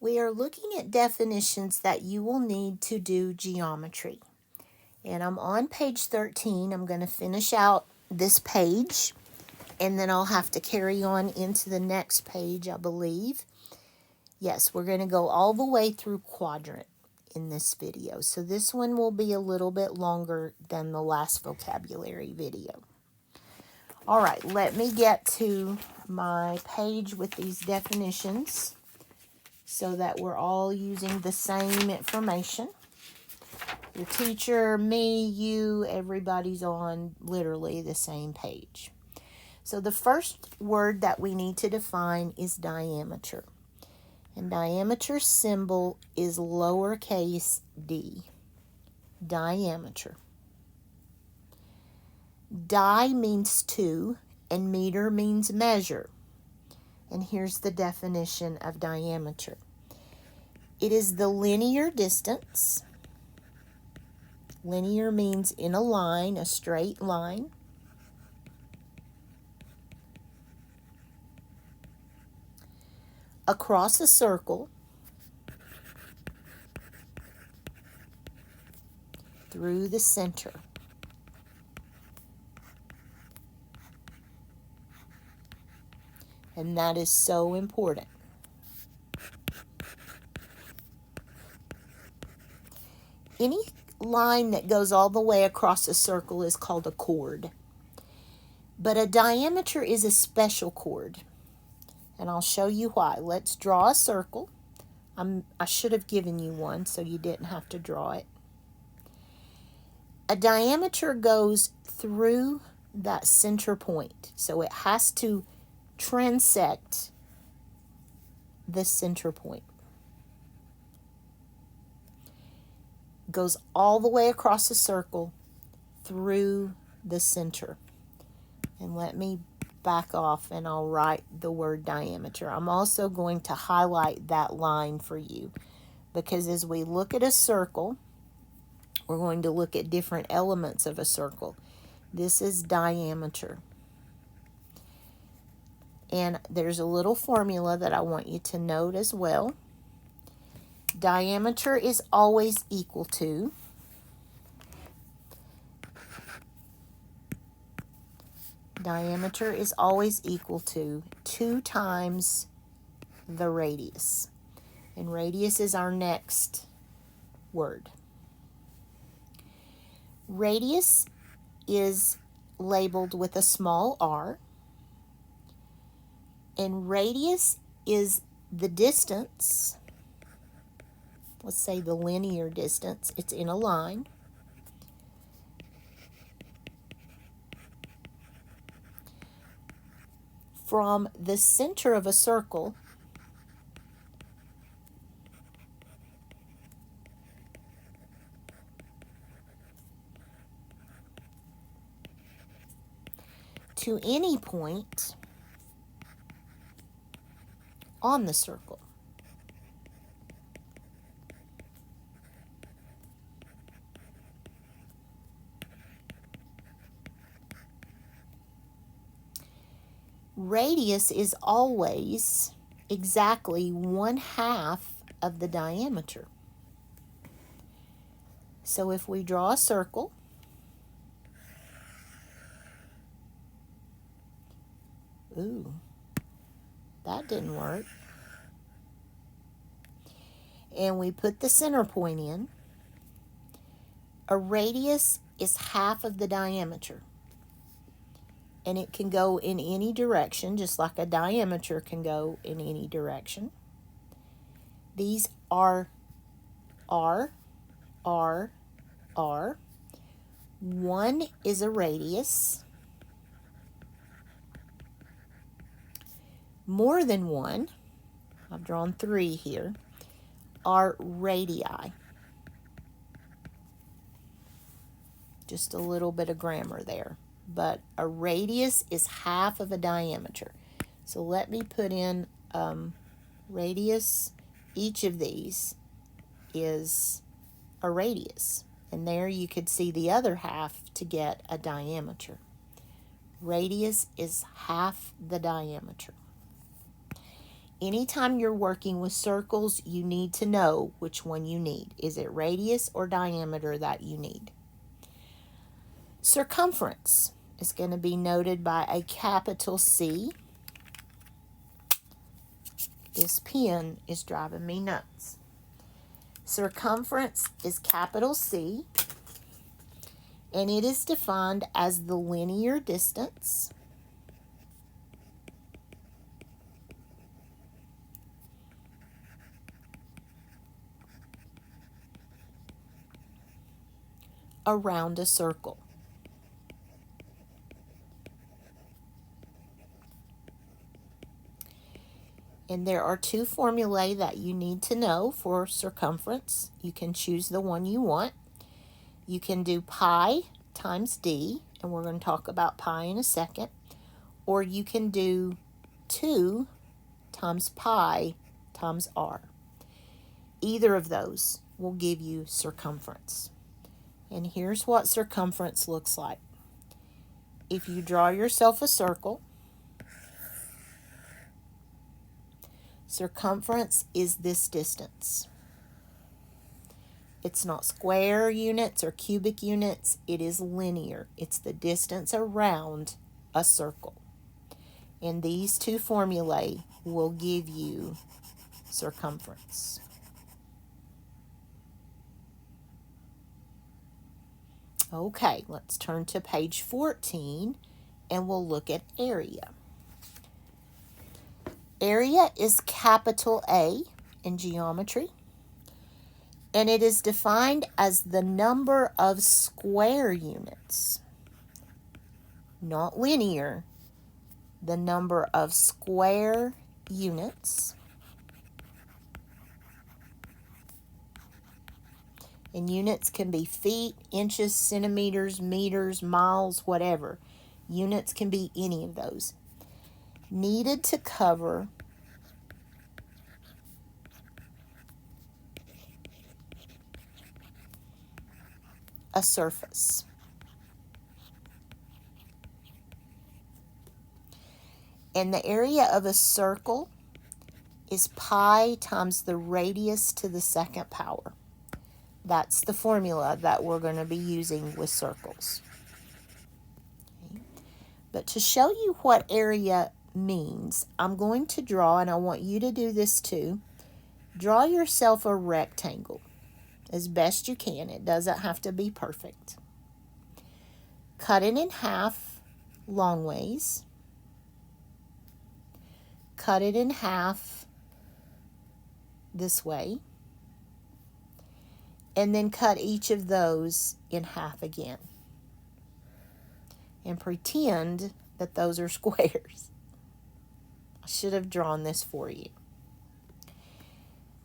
We are looking at definitions that you will need to do geometry. And I'm on page 13. I'm going to finish out this page, and then I'll have to carry on into the next page, I believe. Yes, we're going to go all the way through quadrant in this video. So this one will be a little bit longer than the last vocabulary video. All right, let me get to my page with these definitions so that we're all using the same information. Your teacher, me, you, everybody's on literally the same page. So the first word that we need to define is diameter. And diameter symbol is lowercase d. Diameter. Di means two, and meter means measure. And here's the definition of diameter. It is the linear distance. Linear means in a line, a straight line. Across a circle. Through the center. And that is so important. Any line that goes all the way across a circle is called a chord. But a diameter is a special chord. And I'll show you why. Let's draw a circle. I should have given you one so you didn't have to draw it. A diameter goes through that center point. So it has to transect the center point. Goes all the way across the circle through the center. And let me back off and I'll write the word diameter. I'm also going to highlight that line for you because as we look at a circle, we're going to look at different elements of a circle. This is diameter. And there's a little formula that I want you to note as well. Diameter is always equal to is always equal to 2 times the radius. And radius is our next word. Radius is labeled with a small r. And radius is the distance. Let's say the linear distance. It's in a line. From the center of a circle to any point on the circle. Radius is always exactly 1/2 of the diameter. So if we draw a circle, ooh, that didn't work. And we put the center point in, a radius is 1/2 of the diameter. And it can go in any direction, just like a diameter can go in any direction. These are R, R, R. 1 is a radius. More than 1, I've drawn 3 here, are radii. Just a little bit of grammar there. But a radius is 1/2 of a diameter. So let me put in radius. Each of these is a radius. And there you could see the other half to get a diameter. Radius is 1/2 the diameter. Anytime you're working with circles, you need to know which one you need. Is it radius or diameter that you need? Circumference is going to be noted by a capital C. This pen is driving me nuts. Circumference is capital C, and it is defined as the linear distance around a circle. And there are two formulae that you need to know for circumference. You can choose the one you want. You can do pi times d, and we're going to talk about pi in a second. Or you can do 2 times pi times r. Either of those will give you circumference. And here's what circumference looks like. If you draw yourself a circle, circumference is this distance. It's not square units or cubic units, it is linear. It's the distance around a circle. And these two formulae will give you circumference. Okay, let's turn to page 14 and we'll look at area. Area is capital A in geometry, and it is defined as the number of square units, not linear, the number of square units. And units can be feet, inches, centimeters, meters, miles, whatever. Units can be any of those. Needed to cover a surface. And the area of a circle is pi times the radius to the second power. That's the formula that we're going to be using with circles. Okay. But to show you what area means, I'm going to draw, and I want you to do this too, draw yourself a rectangle as best you can. It doesn't have to be perfect. Cut it in half long ways. Cut it in half this way. And then cut each of those in half again. And pretend that those are squares. I should have drawn this for you.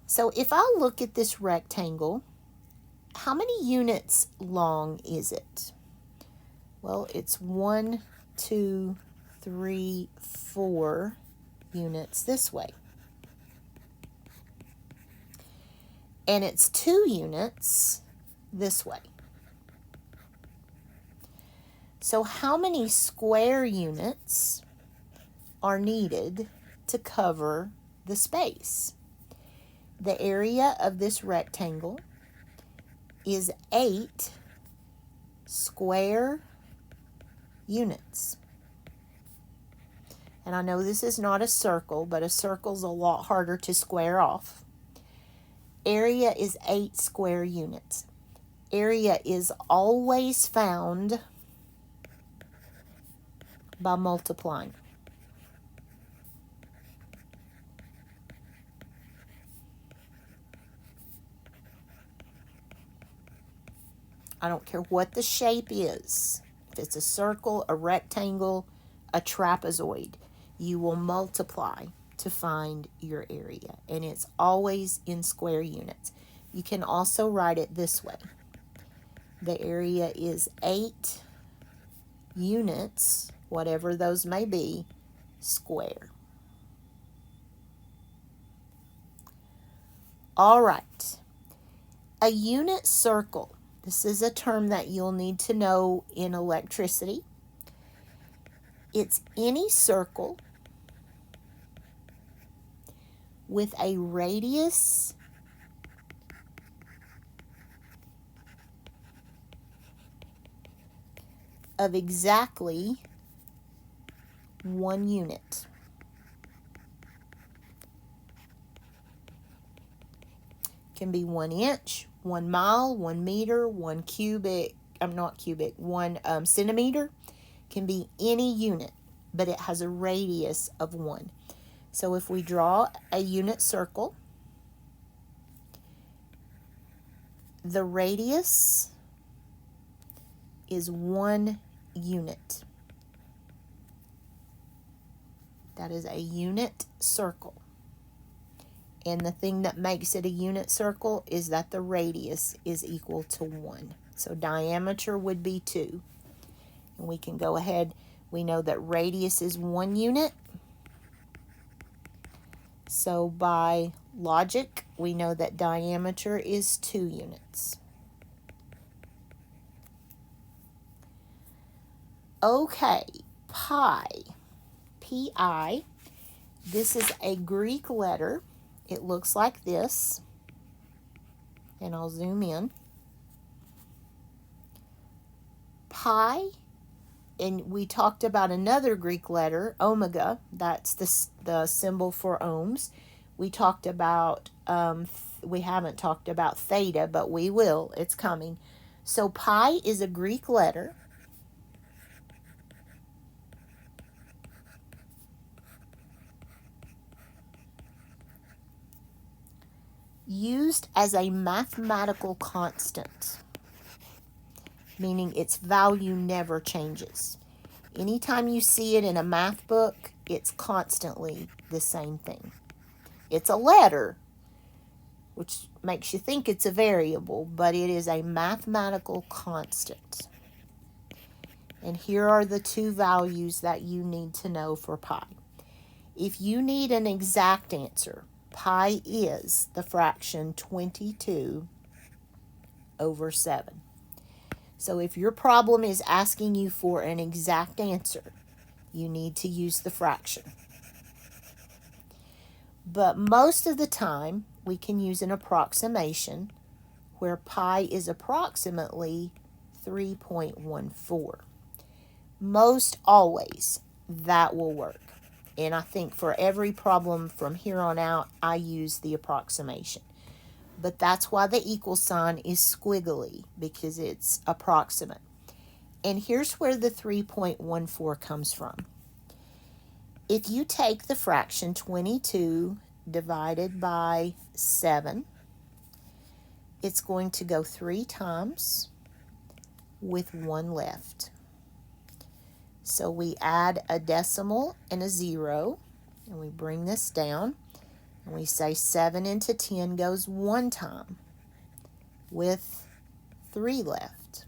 So if I look at this rectangle, how many units long is it? Well, it's 1, 2, 3, 4 units this way. And it's 2 units this way. So how many square units are needed to cover the space? The area of this rectangle is 8 square units. And I know this is not a circle, but a circle's a lot harder to square off. Area is 8 square units. Area is always found by multiplying. I don't care what the shape is. If it's a circle, a rectangle, a trapezoid, you will multiply to find your area, and it's always in square units. You can also write it this way. The area is 8 units, whatever those may be, square. All right. A unit circle. This is a term that you'll need to know in electricity. It's any circle with a radius of exactly 1 unit. Can be 1 inch, 1 mile, 1 meter, 1 cubic, not cubic, 1 centimeter. Can be any unit, but it has a radius of 1. So if we draw a unit circle, the radius is 1 unit. That is a unit circle. And the thing that makes it a unit circle is that the radius is equal to 1. So diameter would be 2. And we can go ahead. We know that radius is 1 unit. So by logic, we know that diameter is 2 units. Okay, pi, Pi. This is a Greek letter. It looks like this. And I'll zoom in. Pi, and we talked about another Greek letter, omega. That's the symbol for ohms. We talked about, we haven't talked about theta, but we will. It's coming. So pi is a Greek letter. Used as a mathematical constant, meaning its value never changes. Anytime you see it in a math book, it's constantly the same thing. It's a letter, which makes you think it's a variable, but it is a mathematical constant. And here are the 2 values that you need to know for pi. If you need an exact answer, pi is the fraction 22 over 7. So if your problem is asking you for an exact answer, you need to use the fraction. But most of the time, we can use an approximation where pi is approximately 3.14. Most always, that will work. And I think for every problem from here on out, I use the approximation. But that's why the equal sign is squiggly, because it's approximate. And here's where the 3.14 comes from. If you take the fraction 22 divided by 7, it's going to go 3 times with 1 left. So we add a decimal and a 0, and we bring this down, and we say 7 into 10 goes 1 time with 3 left.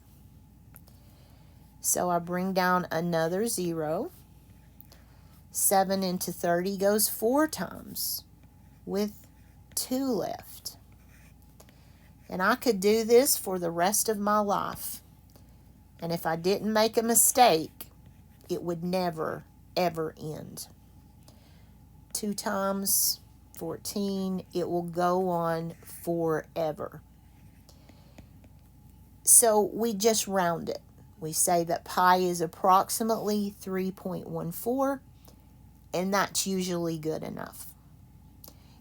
So I bring down another 0. 7 into 30 goes 4 times with 2 left. And I could do this for the rest of my life. And if I didn't make a mistake, it would never, ever end. 2 times 14, it will go on forever. So we just round it. We say that pi is approximately 3.14, and that's usually good enough.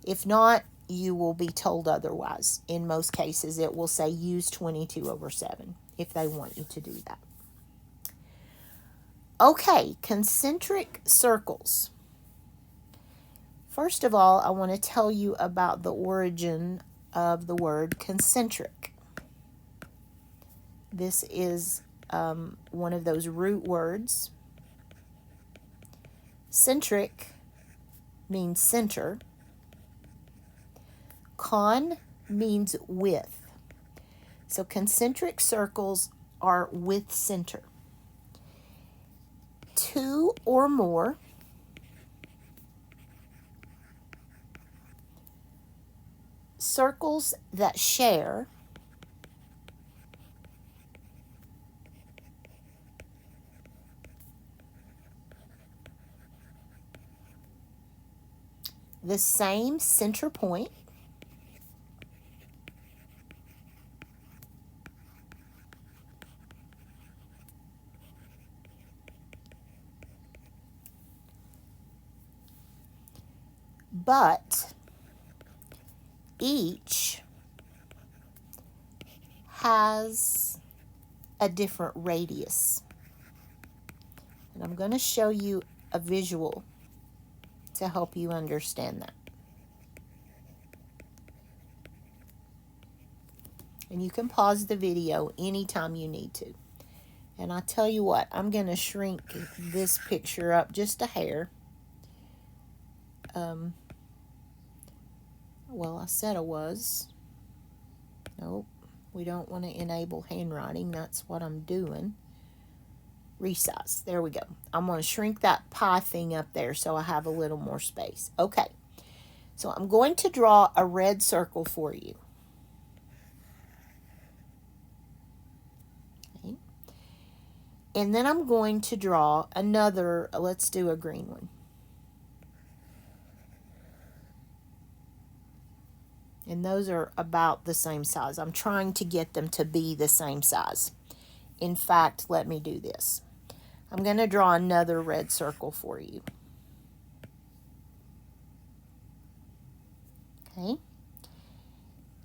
If not, you will be told otherwise. In most cases, it will say use 22 over 7 if they want you to do that. Okay, concentric circles. First of all, I want to tell you about the origin of the word concentric. This is one of those root words. Centric means center. Con means with. So concentric circles are with center. 2 or more circles that share the same center point. But each has a different radius. And I'm going to show you a visual to help you understand that. And you can pause the video anytime you need to. And I tell you what, I'm going to shrink this picture up just a hair. Well, I said I was. Nope, we don't want to enable handwriting. That's what I'm doing. Resize. There we go. I'm going to shrink that pie thing up there so I have a little more space. Okay, so I'm going to draw a red circle for you. Okay. And then I'm going to draw another, let's do a green one. And those are about the same size. I'm trying to get them to be the same size. In fact, let me do this. I'm going to draw another red circle for you. Okay.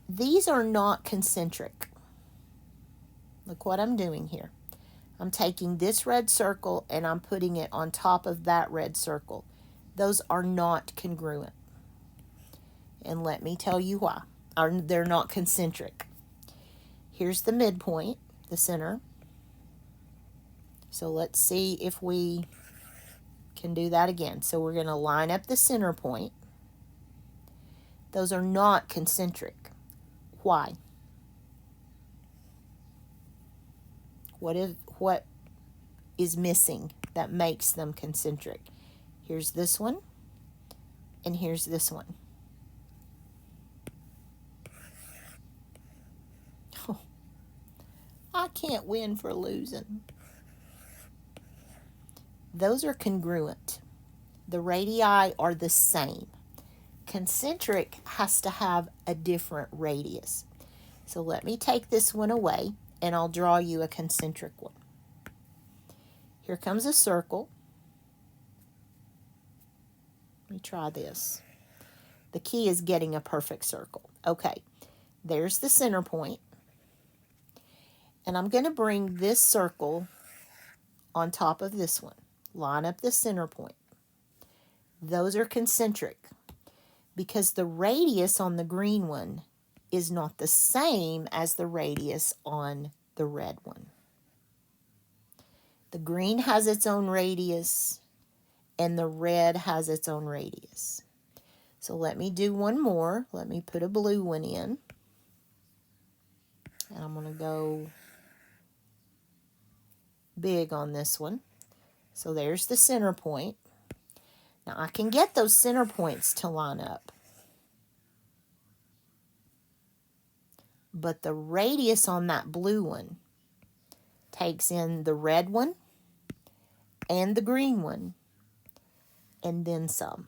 These are not concentric. Look what I'm doing here. I'm taking this red circle and I'm putting it on top of that red circle. Those are not congruent. And let me tell you why. They're not concentric. Here's the midpoint, the center. So let's see if we can do that again. So we're going to line up the center point. Those are not concentric. Why? What is missing that makes them concentric? Here's this one, and here's this one. Oh, I can't win for losing. Those are congruent. The radii are the same. Concentric has to have a different radius. So let me take this one away and I'll draw you a concentric one. Here comes a circle. Let me try this. The key is getting a perfect circle. Okay, there's the center point. And I'm going to bring this circle on top of this one. Line up the center point. Those are concentric because the radius on the green one is not the same as the radius on the red one. The green has its own radius and the red has its own radius. So let me do one more. Let me put a blue one in. And I'm going to go big on this one. So there's the center point. Now I can get those center points to line up. But the radius on that blue one takes in the red one and the green one and then some.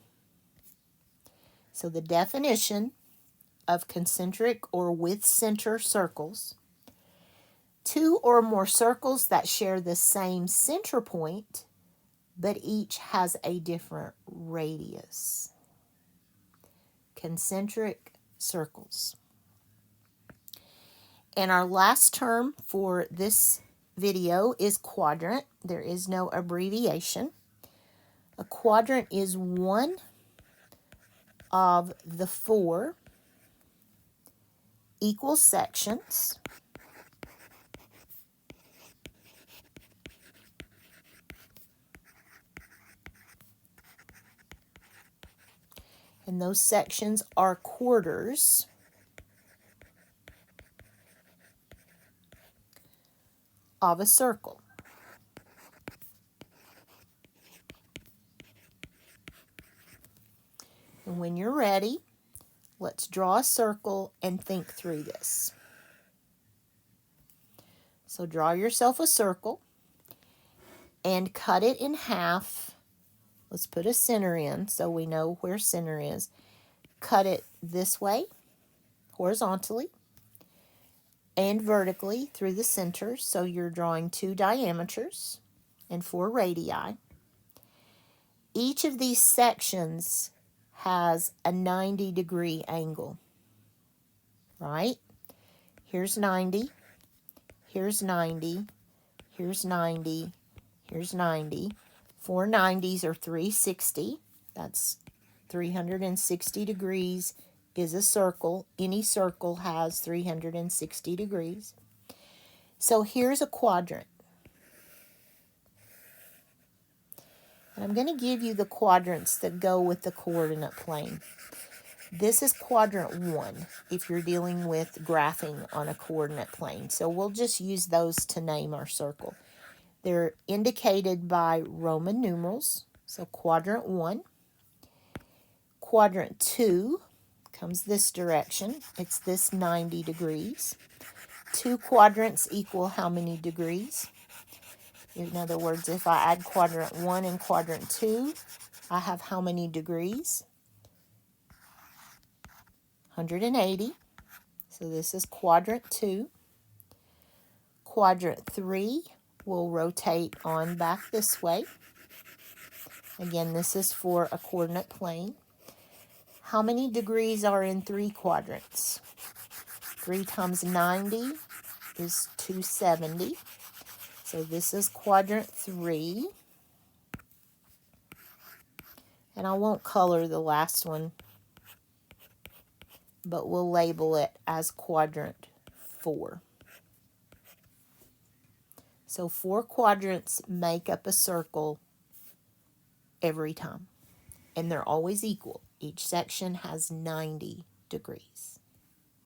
So the definition of concentric or with center circles: two or more circles that share the same center point but each has a different radius. Concentric circles. And our last term for this video is quadrant. There is no abbreviation. A quadrant is one of the four equal sections and those sections are quarters of a circle. And when you're ready, let's draw a circle and think through this. So draw yourself a circle and cut it in half. Let's put a center in so we know where center is. cut it this way, horizontally, and vertically through the center. So you're drawing 2 diameters and 4 radii. Each of these sections has a 90-degree angle, right? Here's 90, here's 90, here's 90, here's 90. 4 90s are 360. That's 360 degrees is a circle. Any circle has 360 degrees. So here's a quadrant. And I'm going to give you the quadrants that go with the coordinate plane. This is quadrant 1 if you're dealing with graphing on a coordinate plane. So we'll just use those to name our circle. They're indicated by Roman numerals. So quadrant 1. Quadrant 2 comes this direction. It's this 90 degrees. 2 quadrants equal how many degrees? In other words, if I add quadrant 1 and quadrant 2, I have how many degrees? 180. So this is quadrant 2. Quadrant 3 will rotate on back this way. Again, this is for a coordinate plane. How many degrees are in 3 quadrants? 3 times 90 is 270. So this is quadrant 3. And I won't color the last one, but we'll label it as quadrant 4. So 4 quadrants make up a circle every time. And they're always equal. Each section has 90 degrees.